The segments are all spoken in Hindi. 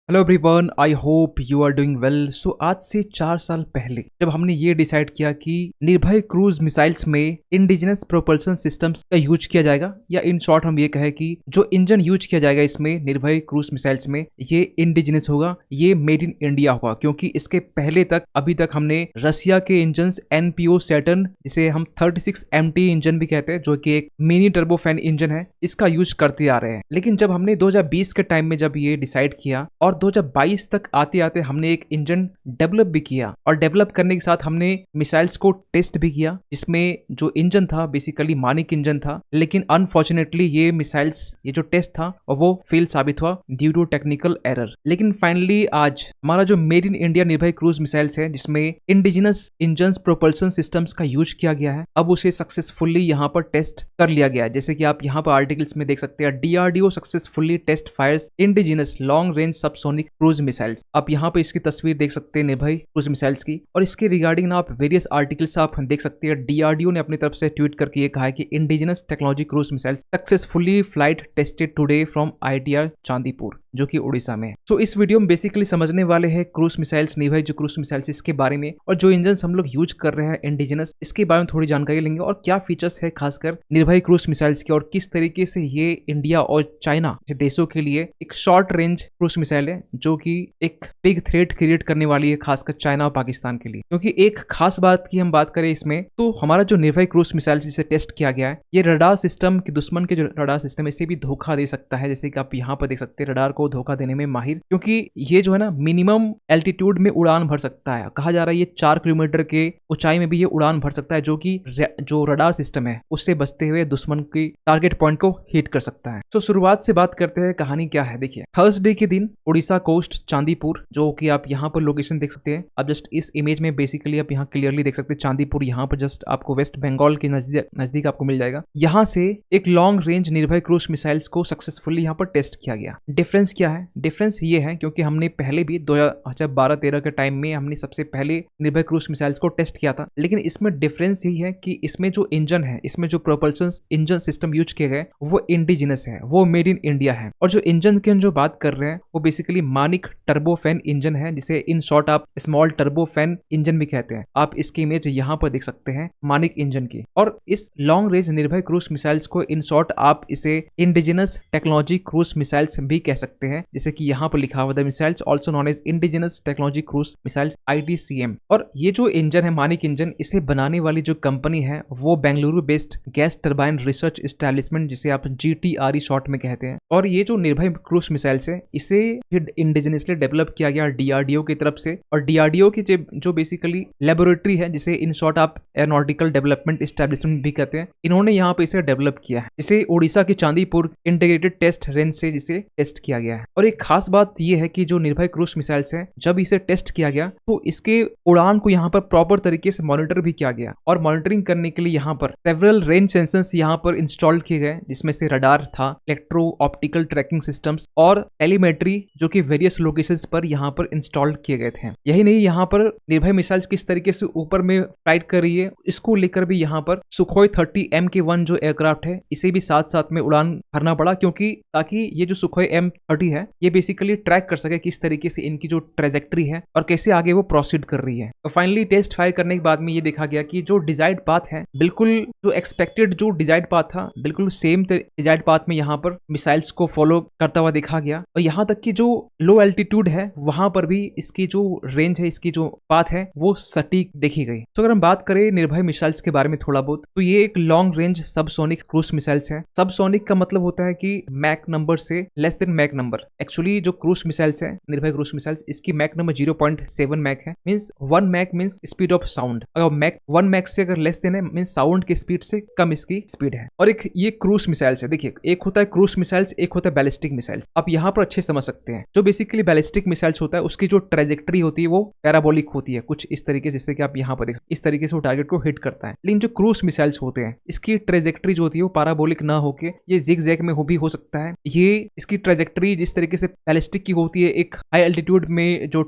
Hello everyone, I hope you are doing well. So आज से 4 साल पहले जब हमने ये डिसाइड किया कि निर्भय क्रूज मिसाइल्स में इंडिजिनस प्रोपल्सन सिस्टम्स का यूज किया जाएगा, या इन शॉर्ट हम ये कहें कि जो इंजन यूज किया जाएगा इसमें निर्भय क्रूज मिसाइल्स में ये इंडिजिनस होगा, ये मेड इन इंडिया होगा। क्योंकि इसके पहले तक अभी तक हमने रसिया के इंजन एनपीओ सैटर्न, जिसे हम 36MT इंजन भी कहते हैं, जो कि एक मिनी टर्बोफैन इंजन है, इसका यूज करते आ रहे हैं। लेकिन जब हमने 2020 के टाइम में जब ये डिसाइड किया और 2022 तक आते आते हमने एक इंजन डेवलप भी किया, और डेवलप करने के साथ हमने मिसाइल्स को टेस्ट भी किया, जिसमें जो इंजन था बेसिकली मानिक इंजन था। लेकिन अनफॉर्चुनेटली ये मिसाइल्स, ये जो टेस्ट था वो फेल साबित हुआ ड्यू टू टेक्निकल एरर। लेकिन फाइनली आज हमारा जो मेड इन इंडिया निर्भय क्रूज मिसाइल्स है, जिसमें इंडिजिनस इंजन प्रोपल्सन सिस्टम्स का यूज किया गया है, अब उसे सक्सेसफुली यहाँ पर टेस्ट कर लिया गया है। जैसे कि आप यहाँ पर आर्टिकल्स में देख सकते हैं, DRDO successfully test fires indigenous long range subsonic cruise missiles. आप यहाँ पे इसकी तस्वीर देख सकते हैं निर्भय क्रूज मिसाइल्स की, और इसके रिगार्डिंग ना आप वेरियस आर्टिकल्स आप देख सकते हैं। डीआरडीओ ने अपनी तरफ से ट्वीट करके ये कहा है कि indigenous technology cruise missiles successfully flight tested today from ITR Chandipur, जो कि उड़ीसा में। सो इस वीडियो में बेसिकली समझने वाले हैं क्रूज मिसाइल्स, निर्भय जो क्रूज मिसाइल्स इसके बारे में, और जो इंजन हम लोग यूज कर रहे हैं इंडिजिनस, इसके बारे में थोड़ी जानकारी लेंगे, और क्या फीचर्स है खासकर निर्भय क्रूज मिसाइल्स के, और किस तरीके से ये इंडिया और चाइना जैसे देशों के लिए एक शॉर्ट रेंज क्रूज मिसाइल है, जो कि एक बिग थ्रेट क्रिएट करने वाली है खासकर चाइना और पाकिस्तान के लिए। क्योंकि एक खास बात की हम बात करें इसमें, तो हमारा जो निर्भय क्रूज मिसाइल जिसे टेस्ट किया गया है, ये रडार सिस्टम के दुश्मन के जो रडार सिस्टम है इसे भी धोखा दे सकता है। जैसे कि आप यहाँ पर देख सकते हैं, रडार को धोखा देने में माहिर, क्योंकि ये जो है ना मिनिमम एल्टीट्यूड में उड़ान भर सकता है। कहा जा रहा है ये 4 किलोमीटर के ऊंचाई में भी ये उड़ान भर सकता है, जो कि जो रडार सिस्टम है उससे बचते हुए दुश्मन की टारगेट पॉइंट को हिट कर सकता है। तो शुरुआत से बात करते हैं, कहानी क्या है। देखिए, थर्सडे के दिन उड़ीसा कोस्ट चांदीपुर, जो कि आप यहाँ पर लोकेशन देख सकते हैं, आप जस्ट इस इमेज में बेसिकली आप यहाँ क्लियरली देख सकते हैं चांदीपुर यहाँ पर जस्ट आपको वेस्ट बंगाल के नजदीक आपको मिल जाएगा। यहाँ से एक लॉन्ग रेंज निर्भय क्रूज मिसाइल्स को सक्सेसफुली यहाँ पर टेस्ट किया गया। डिफरेंस क्या है? डिफरेंस ये है क्योंकि हमने पहले भी 2012-13 के टाइम में हमने सबसे पहले निर्भय क्रूज मिसाइल्स को टेस्ट किया था, लेकिन इसमें डिफरेंस यही है कि इसमें जो इंजन है, इसमें जो प्रोपल्सन इंजन सिस्टम यूज किए गए वो इंडिजिनस है, वो मेड इन इंडिया है। और जो इंजन की जो बात कर रहे हैं वो बेसिकली मानिक टर्बोफैन इंजन है, जिसे इन शॉर्ट आप स्मॉल टर्बोफैन इंजन भी कहते हैं। आप इसकी इमेज यहाँ पर देख सकते हैं मानिक इंजन की। और इस लॉन्ग रेंज निर्भय क्रूज मिसाइल्स को इन शॉर्ट आप इसे इंडिजिनस टेक्नोलॉजी क्रूज मिसाइल्स भी कह सकते हैं, जैसे कि यहाँ पर लिखा हुआ the missiles also known as indigenous technology cruise missiles ITCM। और ये जो इंजन है मानिक इंजन, इसे बनाने वाली जो कंपनी है वो Bengaluru based gas turbine research establishment, जिसे आप GTRE शॉर्ट में कहते हैं। और ये जो निर्भय क्रूज मिसाइल्स है इसे इंडिजिनसली डेवलप किया गया DRDO की तरफ से, और DRDO की जो बेसिकली लेबोरेटरी है, जिसे इन शॉर्ट आप एरोनॉटिकल डेवलपमेंट एस्टैब्लिशमेंट भी कहते हैं, इन्होंने यहाँ पे इसे डेवलप किया है, जिसे उड़ीसा की चांदीपुर इंटीग्रेटेड टेस्ट रेंज से जिसे टेस्ट किया गया है। और एक खास बात यह है कि जो निर्भय क्रूज मिसाइल्स है, जब इसे टेस्ट किया गया तो इसके उड़ान को यहाँ पर प्रॉपर तरीके से मॉनिटर भी किया गया, और मॉनिटरिंग करने के लिए यहाँ पर सेवरल रेंज सेंसर्स यहाँ पर इंस्टॉल किए गए, जिसमें से रडार था, इलेक्ट्रो ऑप्टिकल ट्रैकिंग सिस्टम्स और टेलीमेट्री, जो कि वेरियस लोकेशंस पर यहाँ पर इंस्टॉल किए गए थे। यही नहीं, यहाँ पर निर्भय मिसाइल्स किस तरीके से ऊपर में फ्लाइट कर रही है, इसको लेकर भी यहाँ पर सुखोई 30 MK1 जो एयरक्राफ्ट है, इसे भी साथ साथ में उड़ान भरना पड़ा, क्योंकि ताकि ये जो सुखोई M30 है ये बेसिकली ट्रैक कर सके किस तरीके से इनकी जो ट्रेजेक्ट्री है और कैसे आगे वो प्रोसीड कर रही है। और फाइनली टेस्ट फायर करने के बाद में ये देखा गया कि जो डिजायर्ड पाथ है, बिल्कुल जो एक्सपेक्टेड जो डिजायर्ड पाथ था, बिल्कुल सेम डिजायर्ड पाथ में यहाँ पर मिसाइल्स को फॉलो करता हुआ देखा गया। और यहाँ तक कि जो लो एल्टीट्यूड है वहां पर भी इसकी जो रेंज है, इसकी जो पाथ है वो सटीक देखी गई। तो अगर हम बात करें निर्भय मिसाइल्स के बारे में थोड़ा बहुत, तो ये एक long range subsonic cruise missiles है। सबसोनिक का मतलब होता है कि मैक नंबर से less than mach number. Actually जो क्रूज मिसाइल्स है, निर्भय क्रूज मिसाइल्स, इसकी मैक नंबर 0.7 मैक है, means 1 mach means speed of sound. अगर मैक 1 मैक से अगर लेस देन है मींस साउंड की स्पीड से कम इसकी स्पीड है। और एक ये क्रूज मिसाइल्स है। देखिए, एक होता है क्रूज मिसाइल्स, एक होता है बैलिस्टिक मिसाइल्स। आप यहाँ पर अच्छे समझ सकते हैं, जो बेसिकली बैलिस्टिक मिसाइल्स होता है उसकी जो ट्रेजेक्ट्री होती है वो पैराबोलिक होती है, कुछ इस तरीके, जैसे कि आप यहाँ पर देख इस तरीके से वो टारगेट को हिट करता है। लेकिन जो क्रूज मिसाइल्स होते हैं इसकी ट्रेजेक्ट्री जो होती है वो पैराबोलिक ना होके ये जिग जैग में भी हो सकता है। ये इसकी ट्रेजेक्ट्री जिस तरीके से बैलिस्टिक की होती है एक हाई एल्टीट्यूड में जो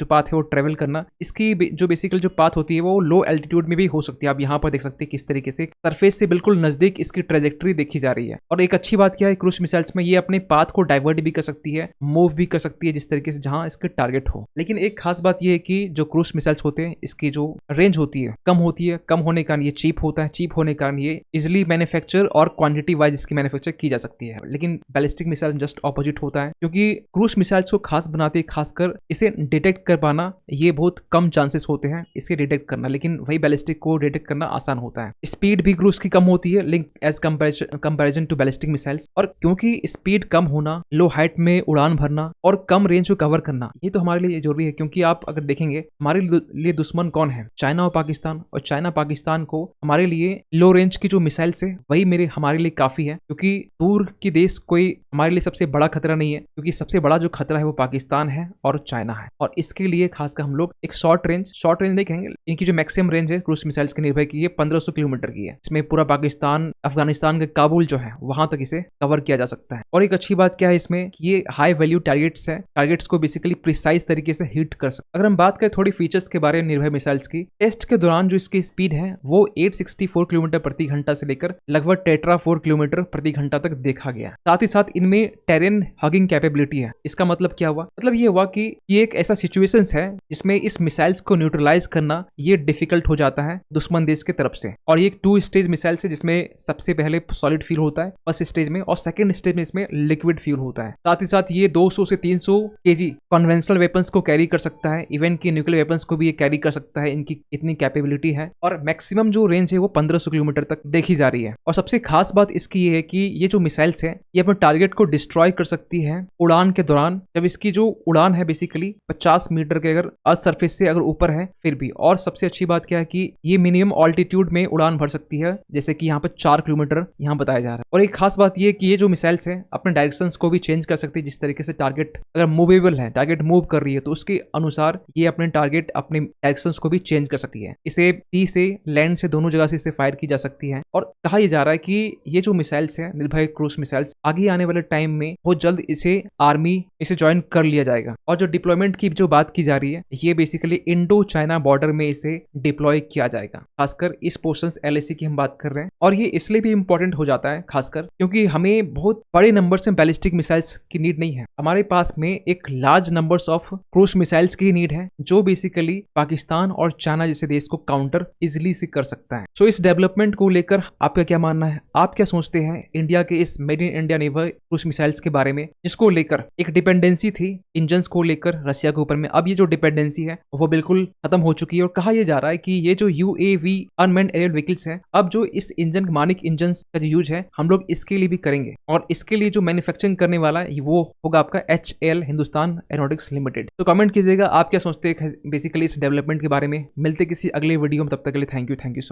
पाथ है वो ट्रेवल करना, इसकी जो बेसिकली जो पाथ होती है वो लो एल्टीट्यूड में भी हो सकती है। आप यहाँ पर देख सकते हैं किस तरीके से सरफेस से बिल्कुल नजदीक इसकी ट्रेजेक्ट्री देखी जा रही है। और एक अच्छी बात क्या है क्रूज मिसाइल्स में, ये अपने पाथ को डाइवर्ट भी कर सकती है, मूव भी कर सकती है जिस तरीके से जहां इसके टारगेट हो। लेकिन एक खास बात यह है कि जो क्रूज मिसाइल्स होते हैं इसकी जो रेंज होती है कम होती है। कम होने के कारण ये चीप होता है, चीप होने के कारण ये इजिली मैन्युफैक्चर और क्वांटिटी वाइज इसकी मैन्युफैक्चर की जा सकती है। लेकिन बैलिस्टिक मिसाइल जस्ट ऑपोजिट होता है, क्योंकि क्रूज मिसाइल्स को खास बनाते खासकर इसे डिटेक्ट कर पाना ये बहुत कम चांसेस होते हैं इसे डिटेक्ट करना, लेकिन वही बैलिस्टिक को डिटेक्ट करना आसान होता है। स्पीड भी क्रूज की कम होती है link as comparison to ballistic missiles. और क्योंकि स्पीड कम होना, लो हाइट में उड़ान भरना और कम रेंज को कवर करना ये तो हमारे लिए जरूरी है। क्योंकि आप अगर देखेंगे हमारे लिए दुश्मन कौन है, चाइना और पाकिस्तान। और चाइना पाकिस्तान को हमारे लिए लो रेंज की जो मिसाइल्स है वही हमारे लिए काफी है, क्योंकि दूर की देश कोई हमारे लिए सबसे बड़ा खतरा नहीं है, क्योंकि सबसे बड़ा जो खतरा है वो पाकिस्तान है और चाइना है। और इसके लिए खासकर हम लोग एक शॉर्ट रेंज नहीं कहेंगे, इनकी जो मैक्सिमम रेंज है क्रूज मिसाइल्स के निर्भय की 1500 किलोमीटर की है। इसमें पूरा पाकिस्तान, अफगानिस्तान के काबुल जो है वहां तक इसे कवर किया जा सकता है। और एक अच्छी बात क्या है इसमें, ये हाई वैल्यू टारगेट्स है, टारगेट्स को बेसिकली प्रिसाइज तरीके से हिट कर सकते। अगर हम बात करें थोड़ी फीचर्स के बारे में निर्भय मिसाइल्स की, टेस्ट के दौरान जो इसकी स्पीड है वो 864 किलोमीटर प्रति घंटा से लेकर लगभग टेट्रा 4 किलोमीटर प्रति घंटा तक देखा गया। साथ ही साथ इनमें टेरेन हगिंग कैपेबिलिटी है। इसका मतलब क्या हुआ, मतलब ये हुआ कि ये एक ऐसा सिचुएशंस है जिसमें इस मिसाइल्स को न्यूट्रलाइज करना ये डिफिकल्ट हो जाता है दुश्मन देश की तरफ से। और ये एक 2 स्टेज मिसाइल्स है जिसमें सबसे पहले सॉलिड फ्यूल होता है फर्स्ट स्टेज में, और सेकंड स्टेज में इसमें लिक्विड फ्यूल होता है। साथ ही साथ ये 200 से 300 केजी कन्वेंशनल वेपन्स को कैरी कर सकता है, इवन की न्यूक्लियर वेपन्स को भी ये कैरी कर सकता है, इनकी इतनी कैपेबिलिटी है। और मैक्सिमम जो रेंज है वो 1500 किलोमीटर तक देखी जा रही है। और सबसे खास बात इसकी ये है कि ये जो मिसाइल्स है ये अपने टारगेट को डिस्ट्रॉय कर सकती है उड़ान के दौरान, जब इसकी जो उड़ान है बेसिकली 50 मीटर के अगर अर्थ सरफेस से अगर ऊपर है फिर भी। और सबसे अच्छी बात क्या है कि ये मिनिमम ऑल्टीट्यूड में उड़ान भर सकती है, जैसे कि यहाँ पर 4 किलोमीटर यहाँ बताया जा रहा है। और एक खास बात ये कि ये जो मिसाइल्स है अपने डायरेक्शंस को भी चेंज कर सकती है, जिस तरीके से टारगेट अगर मूवेबल है, टारगेट मूव कर रही है तो उसके अनुसार ये अपने टारगेट अपने डायरेक्शंस को भी चेंज कर सकती है। इसे सी से लैंड से दोनों जगह से इसे फायर की जा सकती है। और कहा यह जा रहा है कि ये जो मिसाइल्स है निर्भय क्रूज मिसाइल्स आगे आने वाले टाइम में बहुत जल्द इसे आर्मी इसे ज्वाइन कर लिया जाएगा। और जो डिप्लॉयमेंट की जो बात की जा रही है ये बेसिकली इंडो चाइना बॉर्डर में इसे डिप्लॉय किया जाएगा, खासकर इस पोर्शन LAC की हम बात कर रहे हैं। और ये इसलिए भी इंपॉर्टेंट हो जाता है खासकर क्योंकि हमें बहुत बड़े नंबर्स में बैलिस्टिक मिसाइल्स की नीड नहीं है, हमारे पास में एक large numbers of cruise missiles की नीड है जो बेसिकली पाकिस्तान और चाइना जैसे देश को काउंटर इजिली से कर सकता है। सो इस डेवलपमेंट को लेकर आपका क्या मानना है, आप क्या सोचते हैं इंडिया के इस मेड इन इंडिया निर्भय क्रूज मिसाइल्स के बारे में, जिसको लेकर एक डिपेंडेंसी थी इंजन्स को लेकर रशिया के ऊपर में, अब ये जो डिपेंडेंसी है वो बिल्कुल खत्म हो चुकी है। और कहा यह जा रहा है कि ये जो UAV अनमैन्ड एरियल व्हीकल्स है, अब जो इस इंजन मानिक इंजन का जो यूज है हम लोग इसके लिए भी करेंगे। और इसके लिए जो मैन्युफैक्चरिंग करने वाला है वो होगा आपका HAL हिंदुस्तान एरोनॉटिक्स लिमिटेड। तो कमेंट कीजिएगा आप क्या सोचते हैं बेसिकली इस डेवलपमेंट के बारे में। मिलते किसी अगले वीडियो में, तब तक के लिए थैंक यू सो मच।